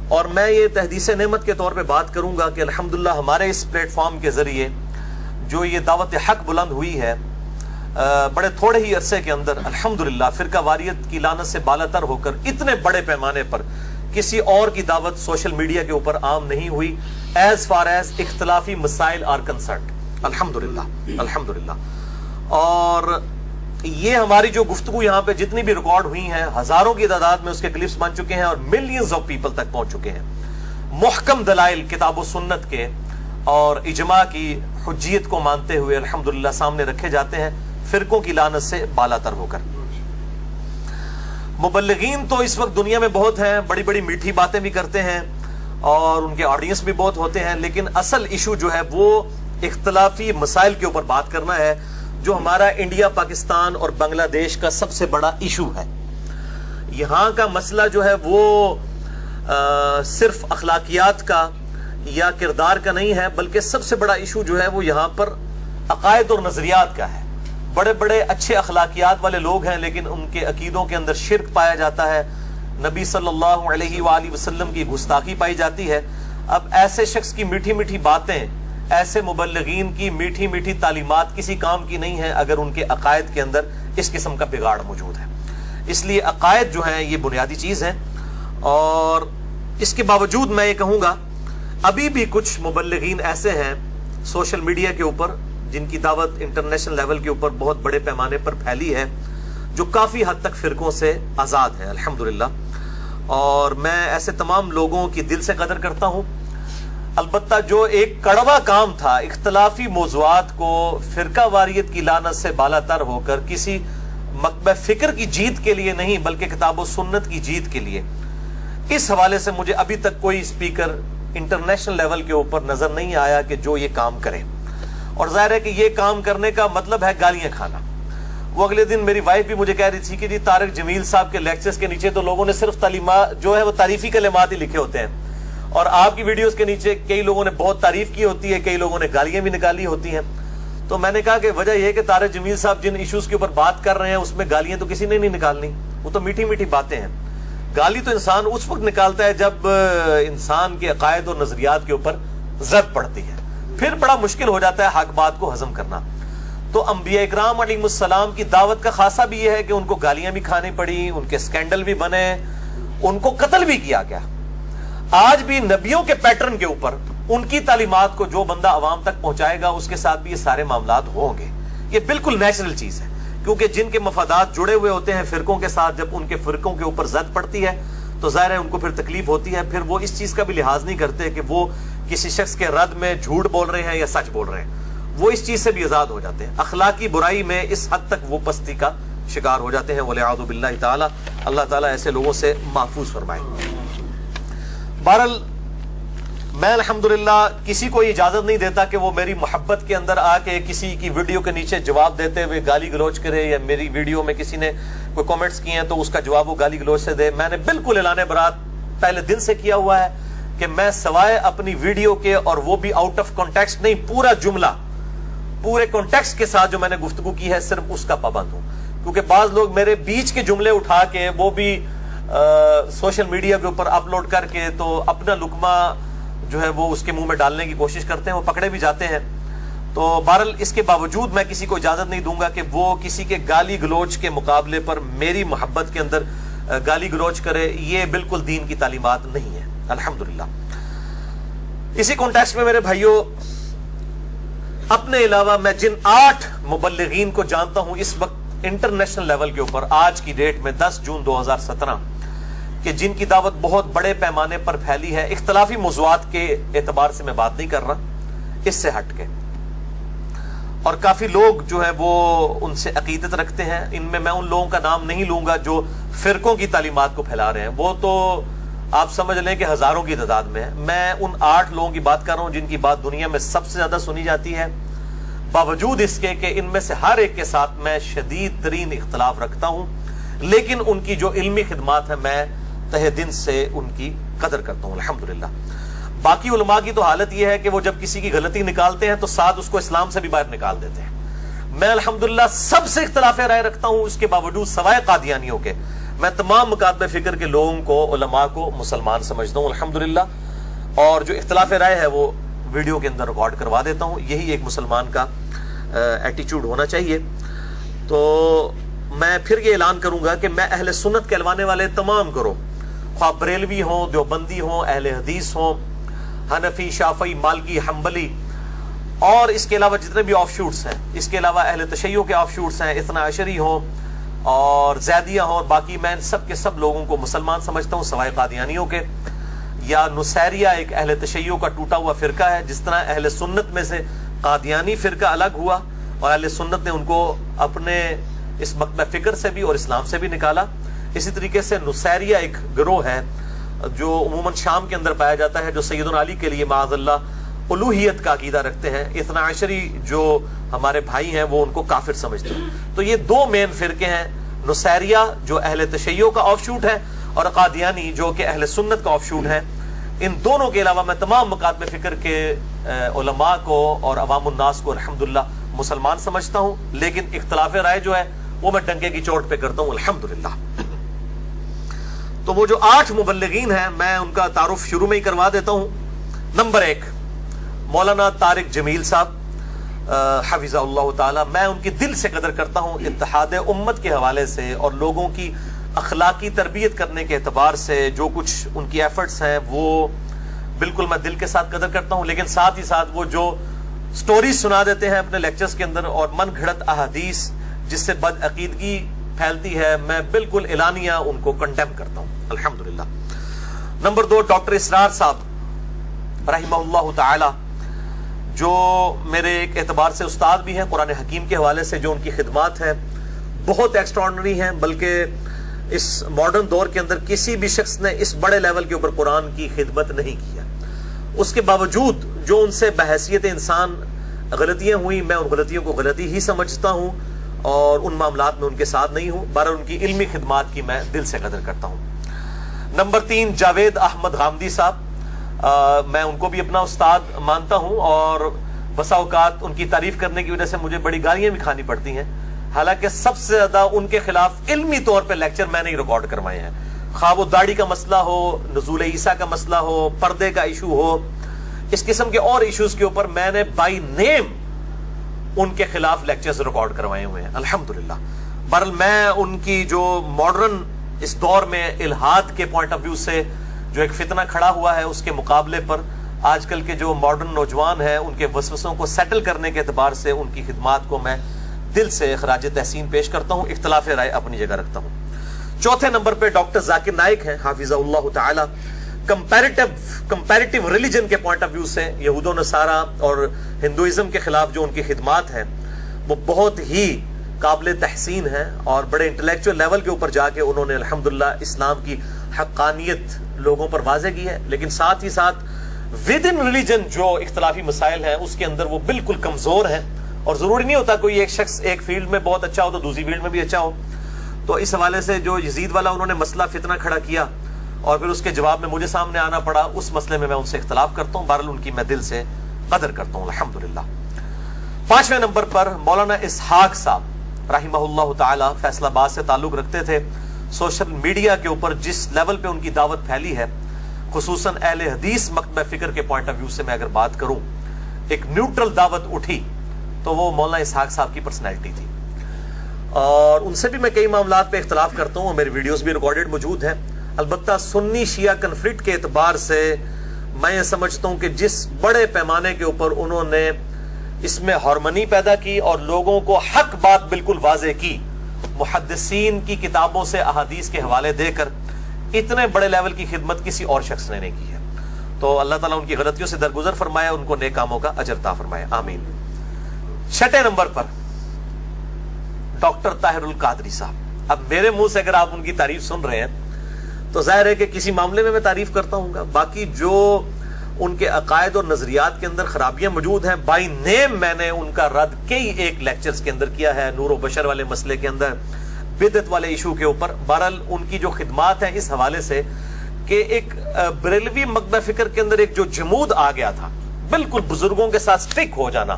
اور میں یہ تحدیث نعمت کے طور پہ بات کروں گا کہ الحمدللہ ہمارے اس پلیٹ فارم کے ذریعے جو یہ دعوت حق بلند ہوئی ہے، بڑے تھوڑے ہی عرصے کے اندر الحمدللہ فرقہ واریت کی لعنت سے بالاتر ہو کر اتنے بڑے پیمانے پر کسی اور کی دعوت سوشل میڈیا کے اوپر عام نہیں ہوئی ایز فار ایز اختلافی مسائل آر کنسرنڈ، الحمدللہ۔ اور یہ ہماری جو گفتگو یہاں پہ جتنی بھی ریکارڈ ہوئی ہیں، ہزاروں کی تعداد میں اس کے کلپس بن چکے ہیں اور ملینز آف پیپل تک پہنچ چکے ہیں، محکم دلائل کتاب و سنت کے اور اجماع کی حجیت کو مانتے ہوئے الحمدللہ سامنے رکھے جاتے ہیں فرقوں کی لعنت سے بالاتر ہو کر۔ مبلغین تو اس وقت دنیا میں بہت ہیں، بڑی بڑی میٹھی باتیں بھی کرتے ہیں اور ان کے آڈینس بھی بہت ہوتے ہیں، لیکن اصل ایشو جو ہے وہ اختلافی مسائل کے اوپر بات کرنا ہے، جو ہمارا انڈیا، پاکستان اور بنگلہ دیش کا سب سے بڑا ایشو ہے۔ یہاں کا مسئلہ جو ہے وہ صرف اخلاقیات کا یا کردار کا نہیں ہے، بلکہ سب سے بڑا ایشو جو ہے وہ یہاں پر عقائد اور نظریات کا ہے۔ بڑے بڑے اچھے اخلاقیات والے لوگ ہیں، لیکن ان کے عقیدوں کے اندر شرک پایا جاتا ہے، نبی صلی اللہ علیہ وآلہ وسلم کی گستاخی پائی جاتی ہے۔ اب ایسے شخص کی میٹھی میٹھی باتیں، ایسے مبلغین کی میٹھی میٹھی تعلیمات کسی کام کی نہیں ہے اگر ان کے عقائد کے اندر اس قسم کا بگاڑ موجود ہے۔ اس لیے عقائد جو ہیں یہ بنیادی چیز ہیں، اور اس کے باوجود میں یہ کہوں گا ابھی بھی کچھ مبلغین ایسے ہیں سوشل میڈیا کے اوپر جن کی دعوت انٹرنیشنل لیول کے اوپر بہت بڑے پیمانے پر پھیلی ہے، جو کافی حد تک فرقوں سے آزاد ہیں الحمدللہ، اور میں ایسے تمام لوگوں کی دل سے قدر کرتا ہوں۔ البتہ جو ایک کڑوا کام تھا اختلافی موضوعات کو فرقہ واریت کی لعنت سے بالاتر ہو کر کسی مکتبہ فکر کی جیت کے لیے نہیں بلکہ کتاب و سنت کی جیت کے لیے، اس حوالے سے مجھے ابھی تک کوئی اسپیکر انٹرنیشنل لیول کے اوپر نظر نہیں آیا کہ جو یہ کام کرے۔ اور ظاہر ہے کہ یہ کام کرنے کا مطلب ہے گالیاں کھانا۔ وہ اگلے دن میری وائف بھی مجھے کہہ رہی تھی کہ جی طارق جمیل صاحب کے لیکچرز کے نیچے تو لوگوں نے صرف تعلیمات جو ہے وہ تعریفی کلمات ہی لکھے ہوتے ہیں، اور آپ کی ویڈیوز کے نیچے کئی لوگوں نے بہت تعریف کی ہوتی ہے، کئی لوگوں نے گالیاں بھی نکالی ہوتی ہیں۔ تو میں نے کہا کہ وجہ یہ ہے کہ طارق جمیل صاحب جن ایشوز کے اوپر بات کر رہے ہیں اس میں گالیاں تو کسی نے نہیں نکالنی، وہ تو میٹھی میٹھی باتیں ہیں۔ گالی تو انسان اس وقت نکالتا ہے جب انسان کے عقائد اور نظریات کے اوپر زد پڑتی ہے، پھر بڑا مشکل ہو جاتا ہے حق بات کو ہضم کرنا۔ تو انبیاء اکرام علیہ السلام کی دعوت کا خاصہ بھی یہ ہے کہ ان کو گالیاں بھی کھانی پڑی، ان کے سکینڈل بھی بنے، ان کو قتل بھی کیا گیا۔ آج بھی نبیوں کے پیٹرن کے اوپر ان کی تعلیمات کو جو بندہ عوام تک پہنچائے گا اس کے ساتھ بھی یہ سارے معاملات ہوں گے۔ یہ بالکل نیچرل چیز ہے، کیونکہ جن کے مفادات جڑے ہوئے ہوتے ہیں فرقوں کے ساتھ، جب ان کے فرقوں کے اوپر زد پڑتی ہے تو ظاہر ہے ان کو پھر تکلیف ہوتی ہے، پھر وہ اس چیز کا بھی لحاظ نہیں کرتے کہ وہ کسی شخص کے رد میں جھوٹ بول رہے ہیں یا سچ بول رہے ہیں، وہ اس چیز سے بھی آزاد ہو جاتے ہیں۔ اخلاقی برائی میں اس حد تک وہ پستی کا شکار ہو جاتے ہیں، وَلِعَاذُ بِاللَّهِ تعالی، اللہ تعالیٰ ایسے لوگوں سے محفوظ فرمائے۔ بہرحال میں الحمدللہ کسی کو اجازت نہیں دیتا کہ وہ میری محبت کے اندر آ کے کسی کی ویڈیو کے نیچے جواب دیتے ہوئے گالی گلوچ کرے، یا میری ویڈیو میں کسی نے کوئی کامنٹس کیے ہیں تو اس کا جواب وہ گالی گلوچ سے دے۔ میں نے بالکل اعلان برات پہلے دن سے کیا ہوا ہے کہ میں سوائے اپنی ویڈیو کے، اور وہ بھی آؤٹ آف کانٹیکسٹ نہیں، پورا جملہ پورے کانٹیکسٹ کے ساتھ جو میں نے گفتگو کی ہے صرف اس کا پابند ہوں، کیونکہ بعض لوگ میرے بیچ کے جملے اٹھا کے وہ بھی سوشل میڈیا کے اوپر اپلوڈ کر کے تو اپنا لقمہ جو ہے وہ اس کے منہ میں ڈالنے کی کوشش کرتے ہیں، وہ پکڑے بھی جاتے ہیں۔ تو بہرحال اس کے باوجود میں کسی کو اجازت نہیں دوں گا کہ وہ کسی کے گالی گلوچ کے مقابلے پر میری محبت کے اندر گالی گلوچ کرے، یہ بالکل دین کی تعلیمات نہیں ہے الحمدللہ۔ اسی کانٹیکسٹ میں میرے بھائیوں، اپنے علاوہ میں جن 8 مبلغین کو جانتا ہوں اس وقت انٹرنیشنل لیول کے اوپر آج کی ڈیٹ میں 10 جون 2017 کہ جن کی دعوت بہت بڑے پیمانے پر پھیلی ہے، اختلافی موضوعات کے اعتبار سے میں بات نہیں کر رہا، اس سے ہٹ کے، اور کافی لوگ جو ہے وہ ان سے عقیدت رکھتے ہیں، ان میں ان لوگوں کا نام نہیں لوں گا جو فرقوں کی تعلیمات کو پھیلا رہے ہیں، وہ تو آپ سمجھ لیں کہ ہزاروں کی تعداد میں ہے۔ میں ان 8 لوگوں کی بات کر رہا ہوں جن کی بات دنیا میں سب سے زیادہ سنی جاتی ہے، باوجود اس کے کہ ان میں سے ہر ایک کے ساتھ میں شدید ترین اختلاف رکھتا ہوں، لیکن ان کی جو علمی خدمات ہیں میں تہ دل سے ان کی قدر کرتا ہوں الحمدللہ۔ باقی علماء کی تو حالت یہ ہے کہ وہ جب کسی کی غلطی نکالتے ہیں تو ساتھ اس کو اسلام سے بھی باہر نکال دیتے ہیں۔ میں الحمدللہ سب سے اختلاف رائے رکھتا ہوں، اس کے باوجود سوائے قادیانیوں کے میں تمام مکاتب فکر کے لوگوں کو، علماء کو مسلمان سمجھتا ہوں الحمدللہ، اور جو اختلاف رائے ہے وہ ویڈیو کے اندر ریکارڈ کروا دیتا ہوں. یہی ایک مسلمان کا ایٹیچیوڈ ہونا چاہیے. تو میں پھر یہ اعلان کروں گا کہ میں اہل سنت کہلوانے والے تمام گروہ، خواہ بریلوی ہوں، دیوبندی ہوں، اہل حدیث ہوں، حنفی، شافعی، مالکی، حنبلی، اور اس کے علاوہ جتنے بھی آف شوٹس ہیں، اس کے علاوہ اہل تشیع کے آف شوٹس ہیں، اثنا عشری ہوں اور زیدیہ ہوں، اور باقی میں سب کے سب لوگوں کو مسلمان سمجھتا ہوں سوائے قادیانیوں کے. یا نصیریہ ایک اہل تشیع کا ٹوٹا ہوا فرقہ ہے، جس طرح اہل سنت میں سے قادیانی فرقہ الگ ہوا اور اہل سنت نے ان کو اپنے اس مکتب فکر سے بھی اور اسلام سے بھی نکالا، اسی طریقے سے نصیریہ ایک گروہ ہے جو عموماً شام کے اندر پایا جاتا ہے، جو سیدنا علی کے لیے معاذ اللہ الوہیت کا عقیدہ رکھتے ہیں. اثنا عشری جو ہمارے بھائی ہیں وہ ان کو کافر سمجھتے ہیں. تو یہ دو مین فرقے ہیں، نصیریہ جو اہل تشیع کا آف شوٹ ہے اور قادیانی جو کہ اہل سنت کا آف شوٹ ہے. ان دونوں کے علاوہ میں تمام مکاتب فکر کے علماء کو اور عوام الناس کو الحمدللہ مسلمان سمجھتا ہوں، لیکن اختلاف رائے جو ہے وہ میں ڈنکے کی چوٹ پہ کرتا ہوں الحمدللہ. تو وہ جو 8 مبلغین ہیں میں ان کا تعارف شروع میں ہی کروا دیتا ہوں. نمبر 1 مولانا طارق جمیل صاحب حفظہ اللہ تعالی. میں ان کی دل سے قدر کرتا ہوں، اتحاد امت کے حوالے سے اور لوگوں کی اخلاقی تربیت کرنے کے اعتبار سے جو کچھ ان کی ایفرٹس ہیں وہ بالکل میں دل کے ساتھ قدر کرتا ہوں. لیکن ساتھ ہی ساتھ وہ جو سٹوریز سنا دیتے ہیں اپنے لیکچرز کے اندر اور من گھڑت احادیث جس سے بد عقیدگی پھیلتی ہے، میں بالکل اعلانیہ ان کو کنڈیم کرتا ہوں الحمدللہ. نمبر 2 ڈاکٹر اسرار صاحب رحمہ اللہ تعالی، جو میرے ایک اعتبار سے استاد بھی ہیں قرآن حکیم کے حوالے سے. جو ان کی خدمات ہیں بہت ایکسٹراڈنری ہیں، بلکہ اس ماڈرن دور کے اندر کسی بھی شخص نے اس بڑے لیول کے اوپر قرآن کی خدمت نہیں کیا. اس کے باوجود جو ان سے بحیثیت انسان غلطیاں ہوئی، میں ان غلطیوں کو غلطی ہی سمجھتا ہوں اور ان معاملات میں ان کے ساتھ نہیں ہوں. بہرحال ان کی علمی خدمات کی میں دل سے قدر کرتا ہوں. نمبر 3 جاوید احمد غامدی صاحب، میں ان کو بھی اپنا استاد مانتا ہوں اور بسا اوقات ان کی تعریف کرنے کی وجہ سے مجھے بڑی گالیاں بھی کھانی پڑتی ہیں. حالانکہ سب سے زیادہ ان کے خلاف علمی طور پہ لیکچر میں نے ریکارڈ کروائے ہیں، خواہ وہ داڑھی کا مسئلہ ہو، نزول عیسیٰ کا مسئلہ ہو، پردے کا ایشو ہو، اس قسم کے اور ایشوز کے اوپر میں نے بائی نیم ان کے خلاف لیکچرز ریکارڈ کروائے ہوئے ہیں الحمدللہ. بہرحال میں ان کی جو ماڈرن اس دور میں الہاد کے پوائنٹ آف ویو سے جو ایک فتنہ کھڑا ہوا ہے اس کے مقابلے پر آج کل کے جو ماڈرن نوجوان ہیں ان کے وسوسوں کو سیٹل کرنے کے اعتبار سے ان کی خدمات کو میں دل سے خراج تحسین پیش کرتا ہوں. اختلاف رائے اپنی جگہ رکھتا ہوں. 4تھے نمبر پہ ڈاکٹر ذاکر نائک ہیں حافظہ اللہ تعالی. کمپیریٹیو ریلیجن کے پوائنٹ آف ویو سے یہود و نصارہ اور ہندوازم کے خلاف جو ان کی خدمات ہیں وہ بہت ہی قابل تحسین ہیں اور بڑے انٹلیکچوئل لیول کے اوپر جا کے انہوں نے الحمدللہ اسلام کی حقانیت لوگوں پر واضح کی ہے. لیکن ساتھ ہی ساتھ ود ان ریلیجن جو اختلافی مسائل ہیں اس کے اندر وہ بالکل کمزور ہیں، اور ضروری نہیں ہوتا کوئی ایک شخص ایک فیلڈ میں بہت اچھا ہو تو دوسری فیلڈ میں بھی اچھا ہو. تو اس حوالے سے جو یزید والا انہوں نے مسئلہ فتنہ کھڑا کیا اور پھر اس کے جواب میں مجھے سامنے آنا پڑا، اس مسئلے میں ان سے اختلاف کرتا ہوں. بہرحال ان کی میں دل سے قدر کرتا ہوں الحمدللہ. 5ویں نمبر پر مولانا اسحاق صاحب رحمہ اللہ تعالی فیصل آباد سے تعلق رکھتے تھے. سوشل میڈیا کے اوپر جس لیول پہ ان کی دعوت پھیلی ہے، خصوصاً اہل حدیث مکتبہ فکر کے پوائنٹ آف ویو سے میں اگر بات کروں، ایک نیوٹرل دعوت اٹھی تو وہ مولانا اسحاق صاحب کی پرسنالٹی تھی. اور ان سے بھی میں کئی معاملات پہ اختلاف کرتا ہوں، میری ویڈیوز بھی ریکارڈڈ موجود ہیں. البتہ سنی شیعہ کنفلکٹ کے اعتبار سے میں یہ سمجھتا ہوں کہ جس بڑے پیمانے کے اوپر انہوں نے اس میں ہارمنی پیدا کی اور لوگوں کو حق بات بالکل واضح کی، محدثین کی کتابوں سے احادیث کے حوالے دے کر، اتنے بڑے لیول کی خدمت کسی اور شخص نے نہیں کی ہے. تو اللہ تعالیٰ ان کی غلطیوں سے درگزر فرمایا، ان کو نیک کاموں کا اجر عطا فرمایا، آمین. 6 نمبر پر ڈاکٹر طاہر القادری صاحب. اب میرے منہ سے اگر آپ ان کی تعریف سن رہے ہیں تو ظاہر ہے کہ کسی معاملے میں تعریف کرتا ہوں گا. باقی جو ان کے عقائد اور نظریات کے اندر خرابیاں موجود ہیں، بائی نیم میں نے ان کا رد کئی ایک لیکچرز کے اندر کیا ہے، نور و بشر والے مسئلے کے اندر، بدعت والے ایشو کے اوپر. بہرحال ان کی جو خدمات ہیں اس حوالے سے کہ ایک بریلوی مکتبہ فکر کے اندر ایک جو جمود آ گیا تھا، بالکل بزرگوں کے ساتھ سٹک ہو جانا،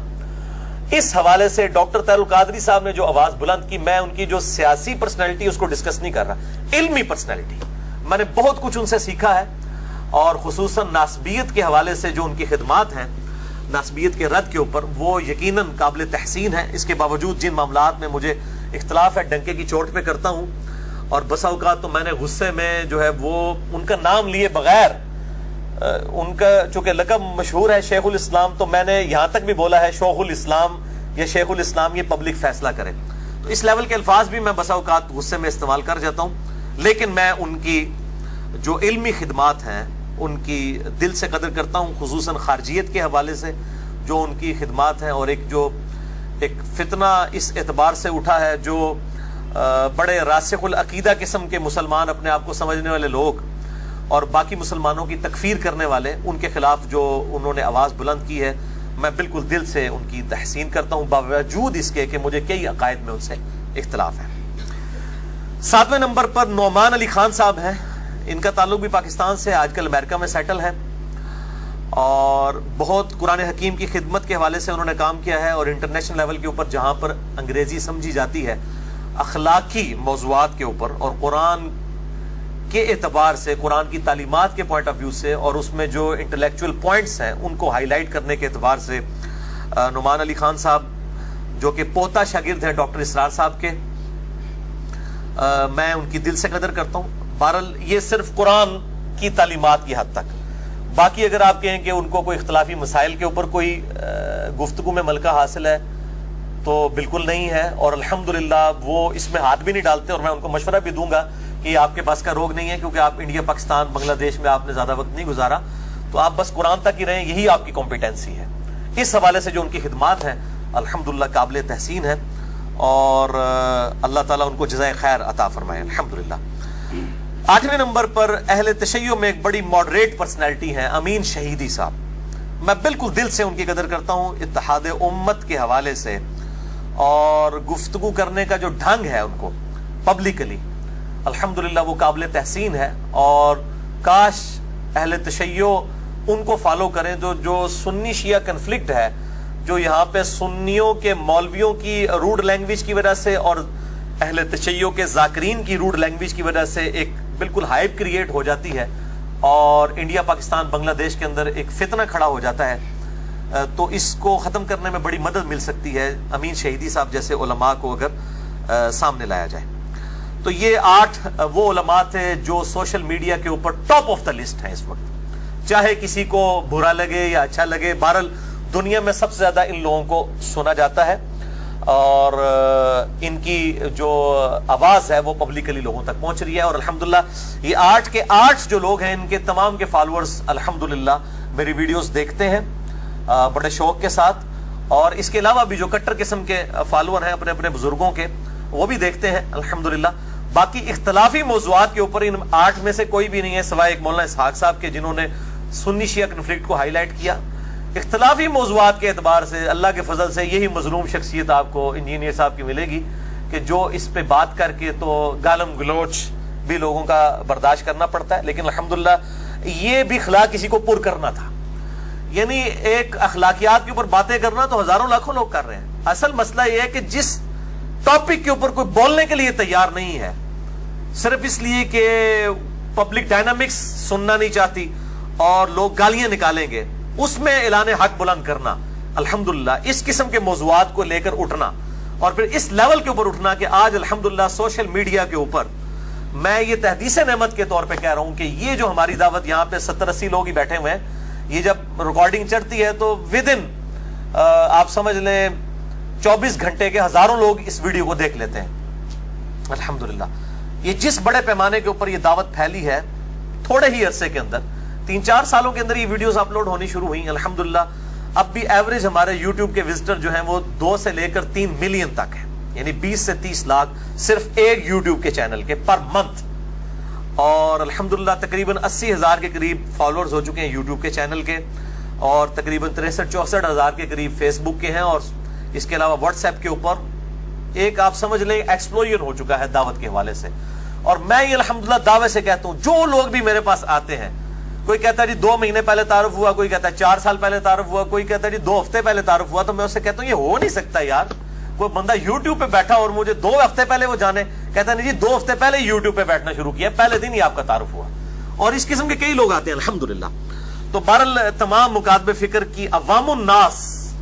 اس حوالے سے ڈاکٹر طاہر القادری صاحب نے جو آواز بلند کی، میں ان کی جو سیاسی پرسنالٹی اس کو ڈسکس نہیں کر رہا، علمی پرسنالٹی، میں نے بہت کچھ ان سے سیکھا ہے، اور خصوصاً ناسبیت کے حوالے سے جو ان کی خدمات ہیں، ناسبیت کے رد کے اوپر، وہ یقیناً قابل تحسین ہے۔ اس کے باوجود جن معاملات میں مجھے اختلاف ہے ڈنکے کی چوٹ پہ کرتا ہوں، اور بسا اوقات تو میں نے غصے میں جو ہے وہ ان کا نام لیے بغیر، ان کا چونکہ لقب مشہور ہے شیخ الاسلام، تو میں نے یہاں تک بھی بولا ہے شیخ الاسلام یا شیخ الاسلام، یہ پبلک فیصلہ کرے، تو اس لیول کے الفاظ بھی میں بسا اوقات غصے میں استعمال کر جاتا ہوں، لیکن میں ان کی جو علمی خدمات ہیں ان کی دل سے قدر کرتا ہوں، خصوصاً خارجیت کے حوالے سے جو ان کی خدمات ہیں، اور ایک فتنہ اس اعتبار سے اٹھا ہے، جو بڑے راسخ العقیدہ قسم کے مسلمان اپنے آپ کو سمجھنے والے لوگ اور باقی مسلمانوں کی تکفیر کرنے والے، ان کے خلاف جو انہوں نے آواز بلند کی ہے، میں بالکل دل سے ان کی تحسین کرتا ہوں، باوجود اس کے کہ مجھے کئی عقائد میں ان سے اختلاف ہے۔ 7ویں نمبر پر نعمان علی خان صاحب ہیں، ان کا تعلق بھی پاکستان سے، آج کل امریکہ میں سیٹل ہے، اور بہت قرآن حکیم کی خدمت کے حوالے سے انہوں نے کام کیا ہے، اور انٹرنیشنل لیول کے اوپر جہاں پر انگریزی سمجھی جاتی ہے اخلاقی موضوعات کے اوپر، اور قرآن کے اعتبار سے، قرآن کی تعلیمات کے پوائنٹ آف ویو سے، اور اس میں جو انٹلیکچوئل پوائنٹس ہیں ان کو ہائی لائٹ کرنے کے اعتبار سے، نعمان علی خان صاحب جو کہ پوتا شاگرد ہیں ڈاکٹر اسرار صاحب کے، میں ان کی دل سے قدر کرتا ہوں۔ بہرحال یہ صرف قرآن کی تعلیمات کی حد تک، باقی اگر آپ کہیں کہ ان کو کوئی اختلافی مسائل کے اوپر کوئی گفتگو میں ملکہ حاصل ہے تو بالکل نہیں ہے، اور الحمدللہ وہ اس میں ہاتھ بھی نہیں ڈالتے، اور میں ان کو مشورہ بھی دوں گا کہ آپ کے پاس کا روگ نہیں ہے، کیونکہ آپ انڈیا، پاکستان، بنگلہ دیش میں آپ نے زیادہ وقت نہیں گزارا، تو آپ بس قرآن تک ہی رہیں، یہی آپ کی کمپیٹنسی ہے۔ اس حوالے سے جو ان کی خدمات ہیں الحمدللہ قابل تحسین ہے، اور اللہ تعالیٰ ان کو جزائے خیر عطا فرمائے الحمدللہ۔ 8ویں نمبر پر اہل تشیع میں ایک بڑی ماڈریٹ پرسنالٹی ہیں امین شہیدی صاحب، میں بالکل دل سے ان کی قدر کرتا ہوں اتحاد امت کے حوالے سے، اور گفتگو کرنے کا جو ڈھنگ ہے ان کو پبلکلی، الحمدللہ وہ قابل تحسین ہے، اور کاش اہل تشیع ان کو فالو کریں، جو سنی شیعہ کنفلکٹ ہے، جو یہاں پہ سنیوں کے مولویوں کی روڈ لینگویج کی وجہ سے اور اہل تشیع کے ذاکرین کی روڈ لینگویج کی وجہ سے ایک بالکل ہائپ کریٹ ہو جاتی ہے، اور انڈیا، پاکستان، بنگلہ دیش کے اندر ایک فتنہ کھڑا ہو جاتا ہے، تو اس کو ختم کرنے میں بڑی مدد مل سکتی ہے امین شہیدی صاحب جیسے علماء کو اگر سامنے لایا جائے۔ تو یہ 8 وہ علماء تھے جو سوشل میڈیا کے اوپر ٹاپ آف دا لسٹ ہیں اس وقت، چاہے کسی کو برا لگے یا اچھا لگے، بہرحال دنیا میں سب سے زیادہ ان لوگوں کو سنا جاتا ہے، اور ان کی جو آواز ہے وہ پبلکلی لوگوں تک پہنچ رہی ہے، اور الحمدللہ یہ 8 کے 8 جو لوگ ہیں ان کے تمام کے فالورز الحمدللہ میری ویڈیوز دیکھتے ہیں بڑے شوق کے ساتھ، اور اس کے علاوہ بھی جو کٹر قسم کے فالوور ہیں اپنے اپنے بزرگوں کے، وہ بھی دیکھتے ہیں الحمدللہ۔ باقی اختلافی موضوعات کے اوپر ان 8 میں سے کوئی بھی نہیں ہے سوائے ایک مولانا اسحاق صاحب کے، جنہوں نے سنی شیعہ کنفلکٹ کو ہائی لائٹ کیا۔ اختلافی موضوعات کے اعتبار سے اللہ کے فضل سے یہی مظلوم شخصیت آپ کو انجینئر صاحب کی ملے گی کہ جو اس پہ بات کر کے تو گالم گلوچ بھی لوگوں کا برداشت کرنا پڑتا ہے، لیکن الحمدللہ یہ بھی اخلاق کسی کو پر کرنا تھا، یعنی ایک اخلاقیات کے اوپر باتیں کرنا تو ہزاروں لاکھوں لوگ کر رہے ہیں۔ اصل مسئلہ یہ ہے کہ جس ٹاپک کے اوپر کوئی بولنے کے لیے تیار نہیں ہے، صرف اس لیے کہ پبلک ڈائنامکس سننا نہیں چاہتی اور لوگ گالیاں نکالیں گے، اس میں اعلان حق بلند کرنا، الحمدللہ اس قسم کے موضوعات کو لے کر اٹھنا، اور پھر اس لیول کے اوپر اٹھنا کہ آج الحمدللہ سوشل میڈیا کے اوپر میں یہ تحدیث نعمت کے طور پہ کہہ رہا ہوں کہ یہ جو ہماری دعوت یہاں پہ 70-80 لوگ ہی بیٹھے ہوئے ہیں، یہ جب ریکارڈنگ چڑھتی ہے تو ودن آپ سمجھ لیں 24 گھنٹے کے ہزاروں لوگ اس ویڈیو کو دیکھ لیتے ہیں الحمدللہ۔ یہ جس بڑے پیمانے کے اوپر یہ دعوت پھیلی ہے تھوڑے ہی عرصے کے اندر، 3-4 سالوں کے اندر یہ ویڈیوز اپلوڈ ہونی شروع ہوئی الحمدللہ۔ اب بھی ایوریج ہمارے یوٹیوب کے وزٹر جو ہیں وہ 2 سے لے کر 3 ملین تک ہیں، یعنی 20 سے 30 لاکھ صرف ایک یوٹیوب کے چینل کے پر منتھ، اور الحمدللہ تقریباً 80,000 کے قریب فالوورز ہو چکے ہیں یوٹیوب کے چینل کے، اور تقریباً 63-64 ہزار کے قریب فیس بک کے ہیں، اور اس کے علاوہ واٹس ایپ کے اوپر ایک آپ سمجھ لیں ایکسپلوژن ہو چکا ہے دعوت کے حوالے سے۔ اور میں یہ الحمدللہ دعوے سے کہتا ہوں جو لوگ بھی میرے پاس آتے ہیں کوئی کہتا ہے جی 2 مہینے پہلے تعارف ہوا, کوئی کہتا ہے 4 سال پہلے تعارف ہوا, کوئی کہتا ہے جی 2 ہفتے پہلے تعارف ہوا. تو میں اس سے کہتا ہوں یہ ہو نہیں سکتا یار, کوئی بندہ یوٹیوب پہ بیٹھا اور مجھے 2 ہفتے پہلے وہ جانے, کہتا نہیں جی 2 ہفتے پہلے یوٹیوب پہ بیٹھنا شروع کیا, پہلے دن ہی آپ کا تعارف ہوا. اور اس قسم کے کئی لوگ آتے ہیں الحمدللہ. تو بہرحال تمام مکاتب فکر کی عوام الناس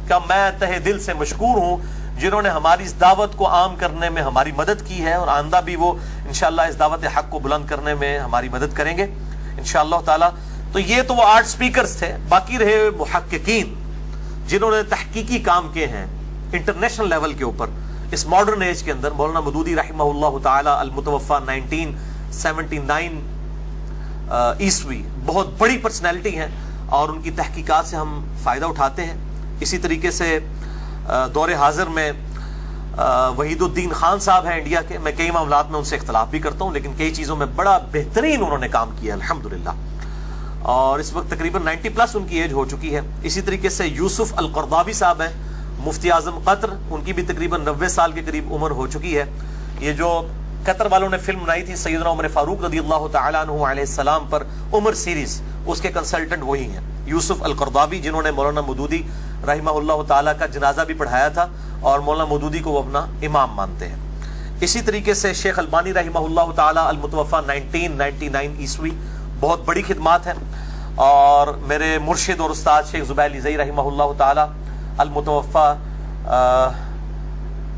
کا میں تہ دل سے مشکور ہوں جنہوں نے ہماری اس دعوت کو عام کرنے میں ہماری مدد کی ہے, اور آئندہ بھی وہ انشاءاللہ اس دعوت حق کو بلند کرنے میں ہماری مدد کریں گے انشاءاللہ تعالی. تو یہ تو وہ 8 سپیکرز تھے. باقی رہے محققین جنہوں نے تحقیقی کام کیے ہیں انٹرنیشنل لیول کے اوپر اس ماڈرن ایج کے اندر. مولانا مودودی رحمہ اللہ تعالی المتوفا 1979 عیسوی بہت بڑی پرسنالٹی ہیں, اور ان کی تحقیقات سے ہم فائدہ اٹھاتے ہیں. اسی طریقے سے دور حاضر میں وحید الدین خان صاحب ہیں انڈیا کے. میں کئی معاملات میں ان سے اختلاف بھی کرتا ہوں, لیکن کئی چیزوں میں بڑا بہترین انہوں نے کام کیا الحمدللہ, اور اس وقت تقریباً 90+ ان کی ایج ہو چکی ہے. اسی طریقے سے یوسف القرضاوی صاحب ہیں, مفتی اعظم قطر, ان کی بھی تقریباً 90 سال کے قریب عمر ہو چکی ہے. یہ جو قطر والوں نے فلم بنائی تھی سیدنا عمر فاروق رضی اللہ تعالیٰ عنہ علیہ السلام پر, عمر سیریز, اس کے کنسلٹنٹ وہی ہیں یوسف القرضاوی, جنہوں نے مولانا مودودی رحمہ اللہ تعالیٰ کا جنازہ بھی پڑھایا تھا, اور مولانا مودودی کو وہ اپنا امام مانتے ہیں. اسی طریقے سے شیخ البانی رحمہ اللہ تعالیٰ المتوفا 1999 عیسوی, بہت بڑی خدمات ہیں. اور میرے مرشد اور استاد شیخ زبیر علیزئی رحمہ اللہ تعالیٰ المتوفا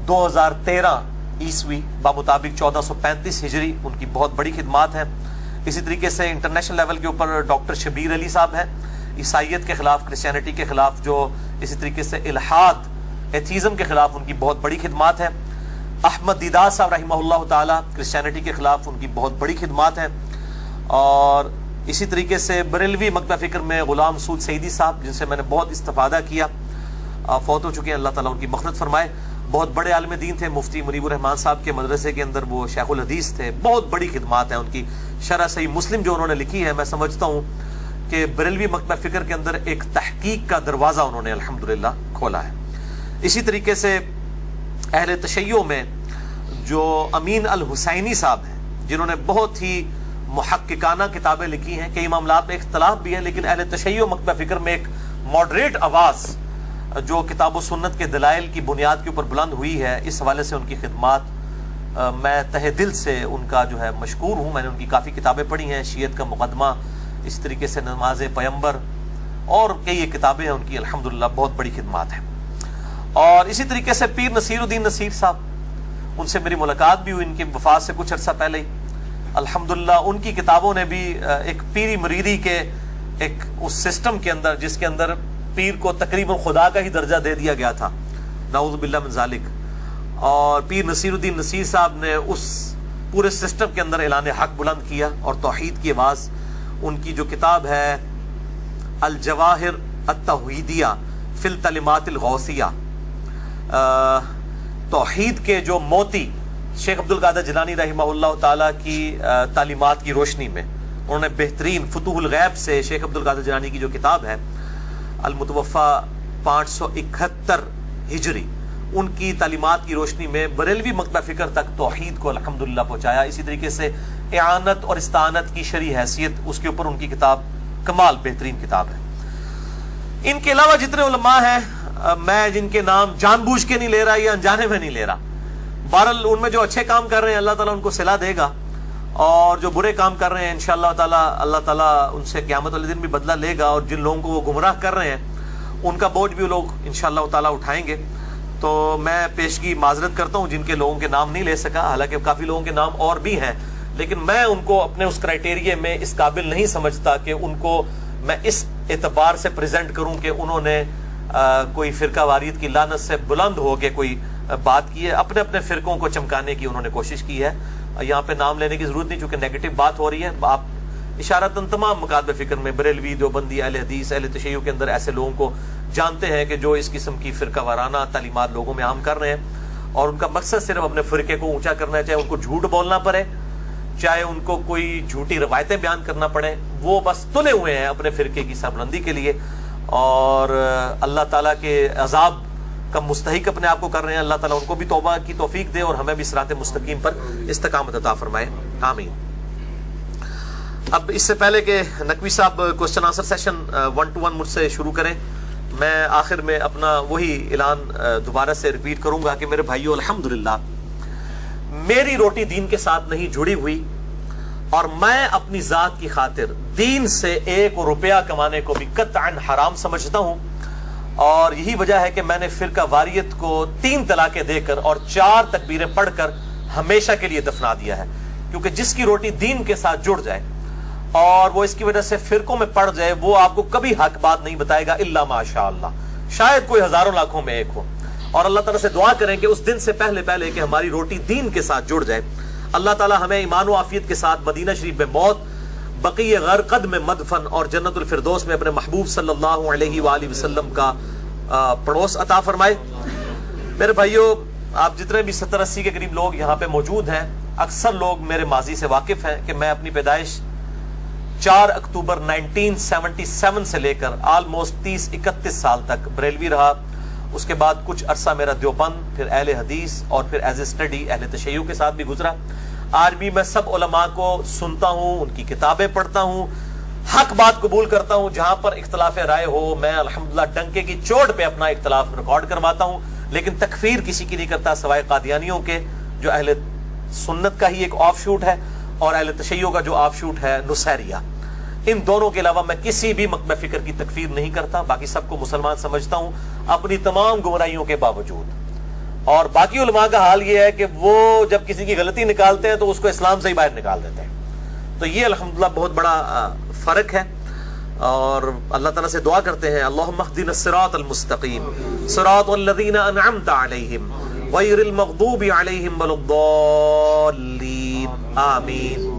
2013 عیسوی بمطابق 1435 ہجری, ان کی بہت بڑی خدمات ہیں. اسی طریقے سے انٹرنیشنل لیول کے اوپر ڈاکٹر شبیر علی صاحب ہیں, عیسائیت کے خلاف, کرسچینٹی کے خلاف, جو اسی طریقے سے الحاد ایتھیزم کے خلاف ان کی بہت بڑی خدمات ہیں. احمد دیدار صاحب رحمہ اللہ تعالیٰ کرسچینٹی کے خلاف, ان کی بہت بڑی خدمات ہیں. اور اسی طریقے سے بریلوی مکتب فکر میں غلام سود سعیدی صاحب, جن سے میں نے بہت استفادہ کیا, فوت ہو چکے ہیں, اللہ تعالیٰ ان کی مغفرت فرمائے. بہت بڑے عالم دین تھے, مفتی منیب الرحمان صاحب کے مدرسے کے اندر وہ شیخ الحدیث تھے. بہت بڑی خدمات ہیں ان کی. شرح صحیح مسلم جو انہوں نے لکھی ہے, میں سمجھتا ہوں کہ بریلوی مکتب فکر کے اندر ایک تحقیق کا دروازہ انہوں نے الحمدللہ کھولا ہے. اسی طریقے سے اہل تشیع میں جو امین الحسینی صاحب ہیں, جنہوں نے بہت ہی محققانہ کتابیں لکھی ہیں. کئی معاملات میں اختلاف بھی ہے, لیکن اہل تشیع مکتب فکر میں ایک ماڈریٹ آواز جو کتاب و سنت کے دلائل کی بنیاد کے اوپر بلند ہوئی ہے, اس حوالے سے ان کی خدمات میں تہ دل سے ان کا جو ہے مشکور ہوں. میں نے ان کی کافی کتابیں پڑھی ہیں, شیعت کا مقدمہ, اس طریقے سے نماز پیمبر, اور کئی کتابیں ہیں ان کی الحمدللہ, بہت بڑی خدمات ہیں. اور اسی طریقے سے پیر نصیر الدین نصیر صاحب, ان سے میری ملاقات بھی ہوئی ان کی وفات سے کچھ عرصہ پہلے ہی الحمدللہ. ان کی کتابوں نے بھی ایک پیری مریدی کے ایک اس سسٹم کے اندر, جس کے اندر پیر کو تقریباً خدا کا ہی درجہ دے دیا گیا تھا, نعوذ باللہ من ذالک, اور پیر نصیر الدین نصیر صاحب نے اس پورے سسٹم کے اندر اعلان حق بلند کیا اور توحید کی آواز. ان کی جو کتاب ہے الجواہر التوحیدیہ فی الکلمات الغوثیہ, توحید کے جو موتی, شیخ عبد القادر جیلانی رحمہ اللہ تعالیٰ کی تعلیمات کی روشنی میں انہوں نے بہترین فتوح الغیب سے شیخ عبد القادر جیلانی کی جو کتاب ہے المتوفا 571 ہجری, ان کی تعلیمات کی روشنی میں بریلوی مکتب فکر تک توحید کو الحمدللہ پہنچایا. اسی طریقے سے اعانت اور استعانت کی شرعی حیثیت, اس کے اوپر ان کی کتاب کمال بہترین کتاب ہے. ان کے علاوہ جتنے علماء ہیں, میں جن کے نام جان بوجھ کے نہیں لے رہا یا انجانے میں نہیں لے رہا, بہرحال ان میں جو اچھے کام کر رہے ہیں اللہ تعالیٰ ان کو صلہ دے گا, اور جو برے کام کر رہے ہیں انشاءاللہ تعالیٰ اللہ تعالیٰ ان سے قیامت والے دن بھی بدلہ لے گا, اور جن لوگوں کو وہ گمراہ کر رہے ہیں ان کا بوجھ بھی وہ لوگ انشاءاللہ تعالیٰ اٹھائیں گے. تو میں پیشگی معذرت کرتا ہوں جن کے لوگوں کے نام نہیں لے سکا, حالانکہ کافی لوگوں کے نام اور بھی ہیں, لیکن میں ان کو اپنے اس کرائٹیریے میں اس قابل نہیں سمجھتا کہ ان کو میں اس اعتبار سے پریزنٹ کروں کہ انہوں نے کوئی فرقہ واریت کی لعنت سے بلند ہو کے کوئی بات کی ہے. اپنے اپنے فرقوں کو چمکانے کی انہوں نے کوشش کی ہے. یہاں پہ نام لینے کی ضرورت نہیں چونکہ نیگیٹو بات ہو رہی ہے. آپ اشارتاً تمام مکاتب فکر میں بریلوی, دیوبندی, اہل حدیث, اہل تشیع کے اندر ایسے لوگوں کو جانتے ہیں کہ جو اس قسم کی فرقہ وارانہ تعلیمات لوگوں میں عام کر رہے ہیں, اور ان کا مقصد صرف اپنے فرقے کو اونچا کرنا ہے, چاہے ان کو جھوٹ بولنا پڑے, چاہے ان کو کوئی جھوٹی روایتیں بیان کرنا پڑے, وہ بس تلے ہوئے ہیں اپنے فرقے کی سربلندی کے لیے, اور اللہ تعالیٰ کے عذاب کا مستحق اپنے آپ کو کر رہے ہیں. اللہ تعالیٰ ان کو بھی توبہ کی توفیق دے اور ہمیں بھی صراط مستقیم پر استقامت عطا فرمائے, آمین. اب اس سے پہلے کہ نقوی صاحب کوسچن آنسر سیشن 1 to 1 مجھ سے شروع کریں، میں آخر میں اپنا وہی اعلان دوبارہ سے ریپیٹ کروں گا کہ میرے بھائیو، الحمدللہ میری روٹی دین کے ساتھ نہیں جڑی ہوئی، اور میں اپنی ذات کی خاطر دین سے 1 روپیہ کمانے کو بھی قطعاً حرام سمجھتا ہوں، اور یہی وجہ ہے کہ میں نے فرقہ واریت کو 3 طلاقیں دے کر اور 4 تکبیریں پڑھ کر ہمیشہ کے لیے دفنا دیا ہے، کیونکہ جس کی روٹی دین کے ساتھ جڑ جائے اور وہ اس کی وجہ سے فرقوں میں پڑ جائے، وہ آپ کو کبھی حق بات نہیں بتائے گا الا ماشاء اللہ، شاید کوئی ہزاروں لاکھوں میں ایک ہو۔ اور اللہ تعالیٰ سے دعا کریں کہ اس دن سے پہلے کہ ہماری روٹی دین کے ساتھ جڑ جائے، اللہ تعالیٰ ہمیں ایمان و عافیت کے ساتھ مدینہ شریف میں موت، بقیع غرقد میں مدفن اور جنت الفردوس میں اپنے محبوب صلی اللہ علیہ وآلہ وسلم کا پڑوس عطا فرمائے۔ میرے بھائیو، آپ جتنے بھی 70-80 کے قریب لوگ یہاں پہ موجود ہیں، اکثر لوگ میرے ماضی سے واقف ہیں کہ میں اپنی پیدائش 4 اکتوبر 1977 سے لے کر آلموسٹ 30-31 سال تک بریلوی رہا، اس کے بعد کچھ عرصہ میرا دیوبند، پھر اہل حدیث، اور پھر ایز اے اسٹڈی اہل تشیع کے ساتھ بھی گزرا۔ آج بھی میں سب علماء کو سنتا ہوں، ان کی کتابیں پڑھتا ہوں، حق بات قبول کرتا ہوں، جہاں پر اختلاف رائے ہو میں الحمدللہ ڈنکے کی چوٹ پہ اپنا اختلاف ریکارڈ کرواتا ہوں، لیکن تکفیر کسی کی نہیں کرتا سوائے قادیانیوں کے، جو اہل سنت کا ہی ایک آف شوٹ ہے، اور اہل تشیع کا جو آف شوٹ ہے نصیریہ۔ ان دونوں کے علاوہ میں کسی بھی مکتب فکر کی تکفیر نہیں کرتا، باقی سب کو مسلمان سمجھتا ہوں اپنی تمام گمراہیوں کے باوجود۔ اور باقی علماء کا حال یہ ہے کہ وہ جب کسی کی غلطی نکالتے ہیں تو اس کو اسلام سے ہی باہر نکال دیتے ہیں، تو یہ الحمدللہ بہت بڑا فرق ہے۔ اور اللہ تعالیٰ سے دعا کرتے ہیں، اللہم اہدنا الصراط المستقیم صراط الذین انعمت علیہم غیر المغضوب علیہم ولا الضالین، آمین۔